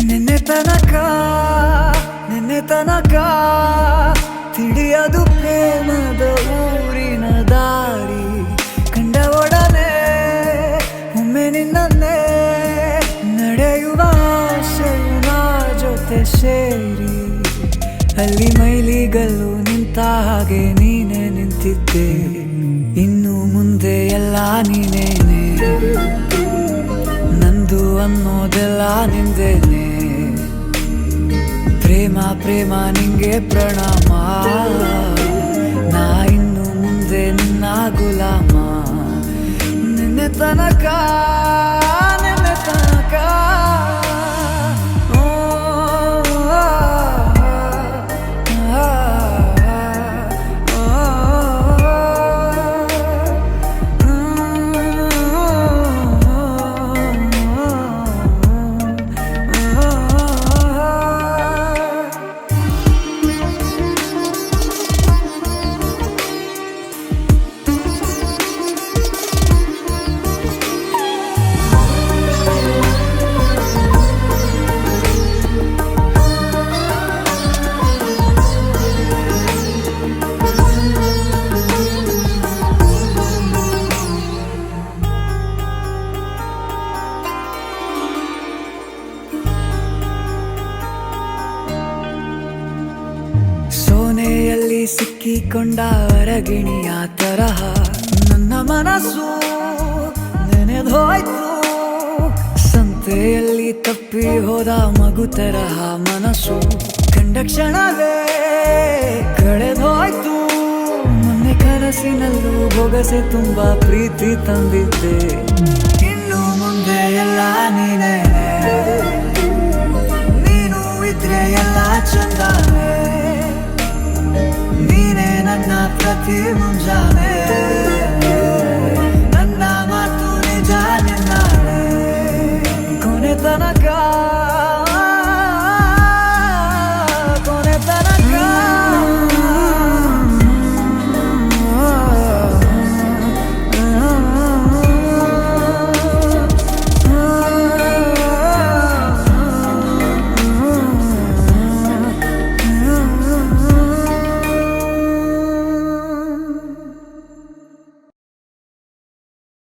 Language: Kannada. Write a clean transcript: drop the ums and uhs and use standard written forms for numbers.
ನಿನ್ನೆ ತನಕ ತಿಳಿಯದು ಪ್ರೇಮದ ಊರಿನ ದಾರಿ. ಕಂಡ ಒಡನೆ ಒಮ್ಮೆ ನಿನ್ನೇ ನಡೆಯುವ ಆಸೆಯು ನಾ ಜೊತೆ ಸೇರಿ. ಅಲ್ಲಿ ಮೈಲಿಗಲ್ಲು ನಿಂತ ಹಾಗೆ ನೀನೆ ನಿಂತಿದ್ದೆ. ಇನ್ನು ಮುಂದೆ ಎಲ್ಲ ನೀನೇನೆ, ನಂದು ಅನ್ನೋದೆಲ್ಲ ನಿಂದೇನೆ. ಪ್ರೇಮ ಪ್ರೇಮ ನಿಂಗೆ ಪ್ರಣಾಮ, ನಾ ಇನ್ನು ಮುಂದೆ ನಿನ್ನ ಗುಲಾಮ. ನಿನ್ನೆ ತನಕ ಸೋನೆಯಲ್ಲಿ ಸಿಕ್ಕಿಕೊಂಡ ಅರಗಿಣಿಯ ತರಹ ನನ್ನ ಮನಸ್ಸು ನೆನೆದೋಯ್ತು. ಸಂತೆಯಲ್ಲಿ ತಪ್ಪಿ ಹೋದ ಮಗು ತರಹ ಮನಸ್ಸು ಕಂಡ ಕ್ಷಣವೇ ಕಳೆದೋಯ್ತು. ಮೊನ್ನೆ ಕನಸಿನಲ್ಲೂ ಬೊಗಸೆ ತುಂಬಾ ಪ್ರೀತಿ ತಂದಿದ್ದೆ. ಇನ್ನು ಮುಂದೆ ಎಲ್ಲ ನೀನೇ, ನೀನು ಇದ್ರೆ ಎಲ್ಲ ಚಂದಾನೆ. ನೀನೇ ನನ್ನ ಪ್ರತಿ ಮುಂಜಾನೆ.